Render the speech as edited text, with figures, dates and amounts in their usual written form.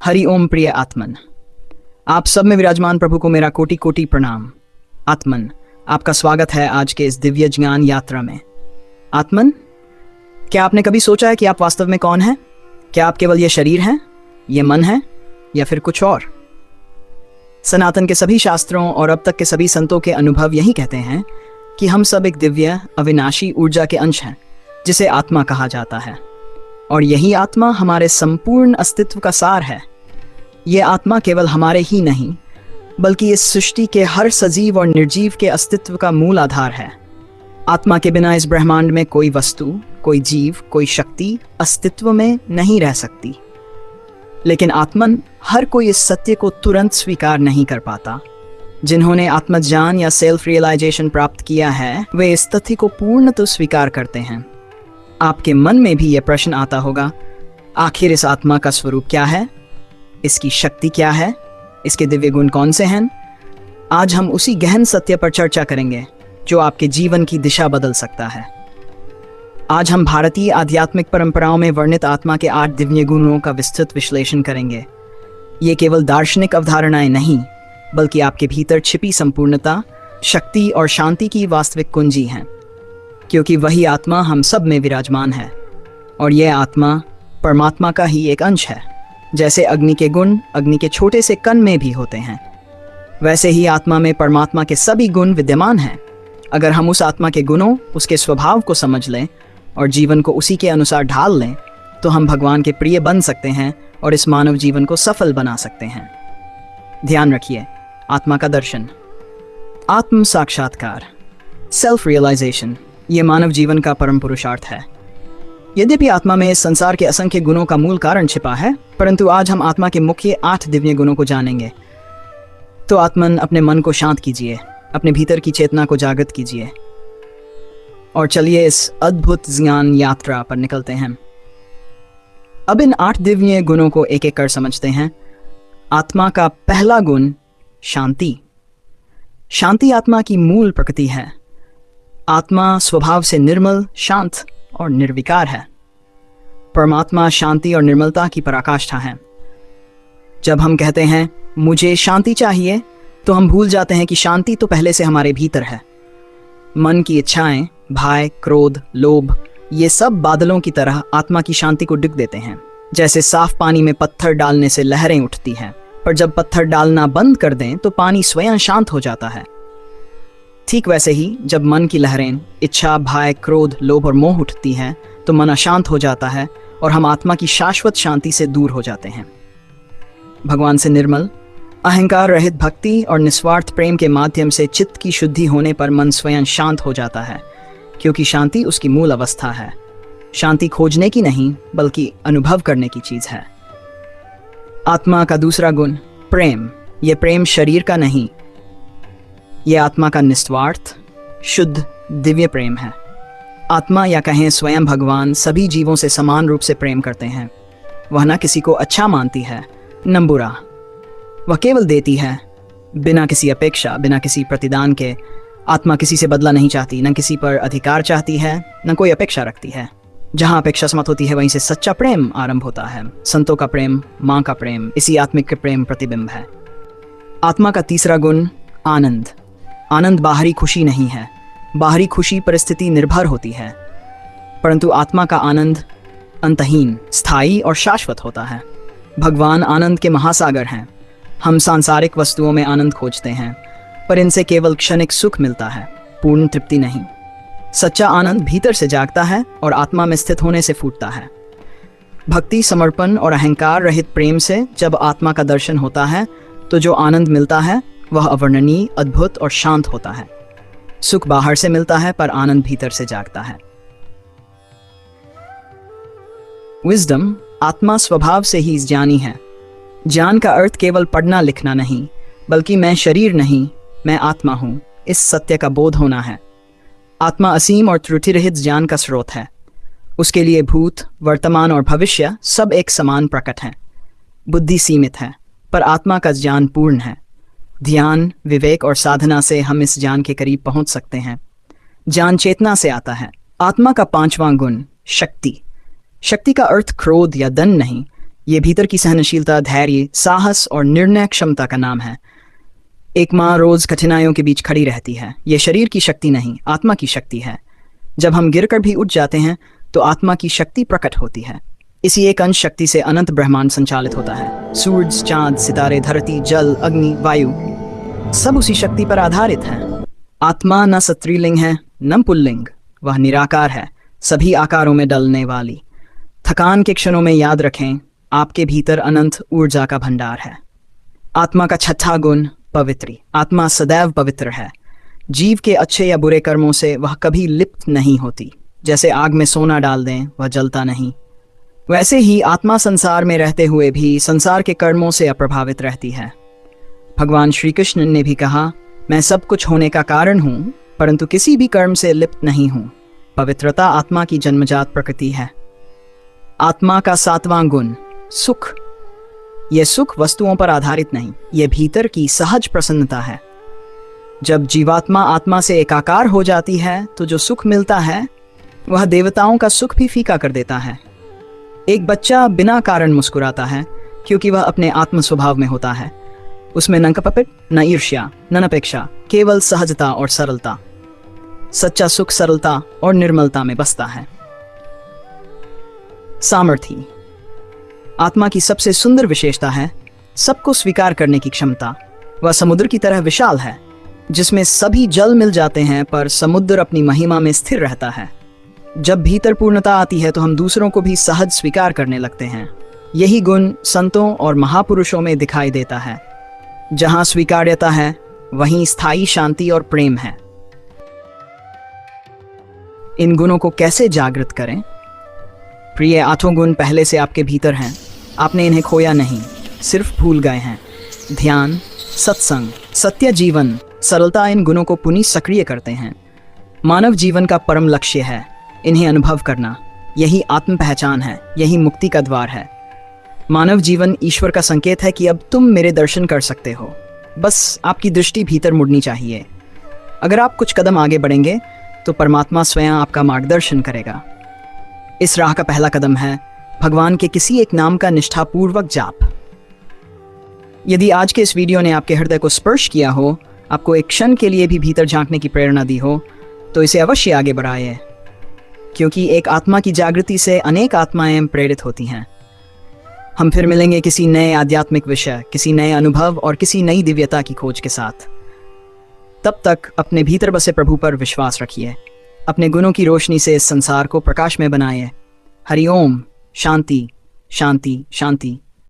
हरि ओम प्रिय आत्मन, आप सब में विराजमान प्रभु को मेरा कोटि कोटि प्रणाम। आत्मन, आपका स्वागत है आज के इस दिव्य ज्ञान यात्रा में। आत्मन, क्या आपने कभी सोचा है कि आप वास्तव में कौन हैं? क्या आप केवल ये शरीर हैं, ये मन है, या फिर कुछ और? सनातन के सभी शास्त्रों और अब तक के सभी संतों के अनुभव यही कहते हैं कि हम सब एक दिव्य अविनाशी ऊर्जा के अंश हैं, जिसे आत्मा कहा जाता है। और यही आत्मा हमारे संपूर्ण अस्तित्व का सार है। ये आत्मा केवल हमारे ही नहीं, बल्कि इस सृष्टि के हर सजीव और निर्जीव के अस्तित्व का मूल आधार है। आत्मा के बिना इस ब्रह्मांड में कोई वस्तु, कोई जीव, कोई शक्ति अस्तित्व में नहीं रह सकती। लेकिन आत्मन, हर कोई इस सत्य को तुरंत स्वीकार नहीं कर पाता। जिन्होंने आत्मज्ञान या सेल्फ रियलाइजेशन प्राप्त किया है, वे इस तथ्य को पूर्णतः स्वीकार करते हैं। आपके मन में भी यह प्रश्न आता होगा, आखिर इस आत्मा का स्वरूप क्या है? इसकी शक्ति क्या है? इसके दिव्य गुण कौन से हैं? आज हम उसी गहन सत्य पर चर्चा करेंगे जो आपके जीवन की दिशा बदल सकता है। आज हम भारतीय आध्यात्मिक परंपराओं में वर्णित आत्मा के 8 दिव्य गुणों का विस्तृत विश्लेषण करेंगे। ये केवल दार्शनिक अवधारणाएं नहीं, बल्कि आपके भीतर छिपी संपूर्णता, शक्ति और शांति की वास्तविक कुंजी हैं। क्योंकि वही आत्मा हम सब में विराजमान है, और यह आत्मा परमात्मा का ही एक अंश है। जैसे अग्नि के गुण अग्नि के छोटे से कण में भी होते हैं, वैसे ही आत्मा में परमात्मा के सभी गुण विद्यमान हैं। अगर हम उस आत्मा के गुणों, उसके स्वभाव को समझ लें और जीवन को उसी के अनुसार ढाल लें, तो हम भगवान के प्रिय बन सकते हैं और इस मानव जीवन को सफल बना सकते हैं। ध्यान रखिए, आत्मा का दर्शन, आत्म साक्षात्कार, सेल्फ रियलाइजेशन, ये मानव जीवन का परम पुरुषार्थ है। यद्यपि आत्मा में इस संसार के असंख्य गुणों का मूल कारण छिपा है, परंतु आज हम आत्मा के मुख्य 8 दिव्य गुणों को जानेंगे। तो आत्मन, अपने मन को शांत कीजिए, अपने भीतर की चेतना को जागृत कीजिए, और चलिए इस अद्भुत ज्ञान यात्रा पर निकलते हैं। अब इन 8 दिव्य गुणों को एक एक कर समझते हैं। आत्मा का पहला गुण, शांति। शांति आत्मा की मूल प्रकृति है। आत्मा स्वभाव से निर्मल, शांत और निर्विकार है। परमात्मा शांति और निर्मलता की पराकाष्ठा है। जब हम कहते हैं मुझे शांति चाहिए, तो हम भूल जाते हैं कि शांति तो पहले से हमारे भीतर है। मन की इच्छाएं, भय, क्रोध, लोभ, ये सब बादलों की तरह आत्मा की शांति को डिग देते हैं। जैसे साफ पानी में पत्थर डालने से लहरें उठती हैं, पर जब पत्थर डालना बंद कर दें तो पानी स्वयं शांत हो जाता है। ठीक वैसे ही जब मन की लहरें, इच्छा, भय, क्रोध, लोभ और मोह उठती हैं, तो मन अशांत हो जाता है और हम आत्मा की शाश्वत शांति से दूर हो जाते हैं। भगवान से निर्मल, अहंकार रहित भक्ति और निस्वार्थ प्रेम के माध्यम से चित्त की शुद्धि होने पर मन स्वयं शांत हो जाता है, क्योंकि शांति उसकी मूल अवस्था है। शांति खोजने की नहीं, बल्कि अनुभव करने की चीज है। आत्मा का दूसरा गुण, प्रेम। यह प्रेम शरीर का नहीं, यह आत्मा का निस्वार्थ, शुद्ध, दिव्य प्रेम है। आत्मा, या कहें स्वयं भगवान, सभी जीवों से समान रूप से प्रेम करते हैं। वह न किसी को अच्छा मानती है, न बुरा। वह केवल देती है, बिना किसी अपेक्षा, बिना किसी प्रतिदान के। आत्मा किसी से बदला नहीं चाहती, न किसी पर अधिकार चाहती है, न कोई अपेक्षा रखती है। जहाँ अपेक्षा समाप्त होती है, वहीं से सच्चा प्रेम आरंभ होता है। संतों का प्रेम, माँ का प्रेम, इसी आत्मिक प्रेम प्रतिबिंब है। आत्मा का तीसरा गुण, आनंद। आनंद बाहरी खुशी नहीं है। बाहरी खुशी परिस्थिति निर्भर होती है, परंतु आत्मा का आनंद अंतहीन, स्थायी और शाश्वत होता है। भगवान आनंद के महासागर हैं। हम सांसारिक वस्तुओं में आनंद खोजते हैं, पर इनसे केवल क्षणिक सुख मिलता है, पूर्ण तृप्ति नहीं। सच्चा आनंद भीतर से जागता है और आत्मा में स्थित होने से फूटता है। भक्ति, समर्पण और अहंकार रहित प्रेम से जब आत्मा का दर्शन होता है, तो जो आनंद मिलता है वह अवर्णनीय, अद्भुत और शांत होता है। सुख बाहर से मिलता है, पर आनंद भीतर से जागता है। विजडम, आत्मा स्वभाव से ही ज्ञानी है। ज्ञान का अर्थ केवल पढ़ना लिखना नहीं, बल्कि मैं शरीर नहीं, मैं आत्मा हूं, इस सत्य का बोध होना है। आत्मा असीम और त्रुटि रहित ज्ञान का स्रोत है। उसके लिए भूत, वर्तमान और भविष्य सब एक समान प्रकट हैं। बुद्धि सीमित है, पर आत्मा का ज्ञान पूर्ण है। ध्यान, विवेक और साधना से हम इस ज्ञान के करीब पहुंच सकते हैं। ज्ञान चेतना से आता है। आत्मा का 5वां गुण, शक्ति। शक्ति का अर्थ क्रोध या दंड नहीं, ये भीतर की सहनशीलता, धैर्य, साहस और निर्णय क्षमता का नाम है। एक माँ रोज कठिनाइयों के बीच खड़ी रहती है। ये शरीर की शक्ति नहीं, आत्मा की शक्ति है। जब हम गिरकर भी उठ जाते हैं तो आत्मा की शक्ति प्रकट होती है। इसी एक अंश शक्ति से अनंत ब्रह्मांड संचालित होता है। सूरज, चांद, सितारे, धरती, जल, अग्नि, वायु सब उसी शक्ति पर आधारित हैं। आत्मा न स्त्रीलिंग है न पुल्लिंग, वह निराकार है, सभी आकारों में डलने वाली। थकान के क्षणों में याद रखें, आपके भीतर अनंत ऊर्जा का भंडार है। आत्मा का छठा गुण पवित्री। आत्मा सदैव पवित्र है। जीव के अच्छे या बुरे कर्मों से वह कभी लिप्त नहीं होती। जैसे आग में सोना डाल दें, वह जलता नहीं, वैसे ही आत्मा संसार में रहते हुए भी संसार के कर्मों से अप्रभावित रहती है। भगवान श्री कृष्ण ने भी कहा, मैं सब कुछ होने का कारण हूँ, परंतु किसी भी कर्म से लिप्त नहीं हूँ। पवित्रता आत्मा की जन्मजात प्रकृति है। आत्मा का सातवां गुण सुख। यह सुख वस्तुओं पर आधारित नहीं, यह भीतर की सहज प्रसन्नता है। जब जीवात्मा आत्मा से एकाकार हो जाती है तो जो सुख मिलता है वह देवताओं का सुख भी फीका कर देता है। एक बच्चा बिना कारण मुस्कुराता है क्योंकि वह अपने आत्म स्वभाव में होता है। उसमें न कपट, न ईर्ष्या, न अपेक्षा, केवल सहजता और सरलता। सच्चा सुख सरलता और निर्मलता में बसता है। सामर्थ्य आत्मा की सबसे सुंदर विशेषता है सबको स्वीकार करने की क्षमता। वह समुद्र की तरह विशाल है, जिसमें सभी जल मिल जाते हैं, पर समुद्र अपनी महिमा में स्थिर रहता है। जब भीतर पूर्णता आती है तो हम दूसरों को भी सहज स्वीकार करने लगते हैं। यही गुण संतों और महापुरुषों में दिखाई देता है। जहां स्वीकार्यता है वहीं स्थायी शांति और प्रेम है। इन गुणों को कैसे जागृत करें? प्रिय, आठों गुण पहले से आपके भीतर हैं, आपने इन्हें खोया नहीं, सिर्फ भूल गए हैं। ध्यान, सत्संग, सत्य जीवन, सरलता इन गुणों को पुनः सक्रिय करते हैं। मानव जीवन का परम लक्ष्य है इन्हें अनुभव करना। यही आत्म पहचान है, यही मुक्ति का द्वार है। मानव जीवन ईश्वर का संकेत है कि अब तुम मेरे दर्शन कर सकते हो। बस आपकी दृष्टि भीतर मुड़नी चाहिए। अगर आप कुछ कदम आगे बढ़ेंगे तो परमात्मा स्वयं आपका मार्गदर्शन करेगा। इस राह का पहला कदम है भगवान के किसी एक नाम का निष्ठापूर्वक जाप। यदि आज के इस वीडियो ने आपके हृदय को स्पर्श किया हो, आपको एक क्षण के लिए भी भीतर झांकने की प्रेरणा दी हो, तो इसे अवश्य आगे बढ़ाइए, क्योंकि एक आत्मा की जागृति से अनेक आत्माएं प्रेरित होती हैं। हम फिर मिलेंगे किसी नए आध्यात्मिक विषय, किसी नए अनुभव और किसी नई दिव्यता की खोज के साथ। तब तक अपने भीतर बसे प्रभु पर विश्वास रखिए। अपने गुणों की रोशनी से इस संसार को प्रकाश में बनाइए। हरि ओम। शांति, शांति, शांति।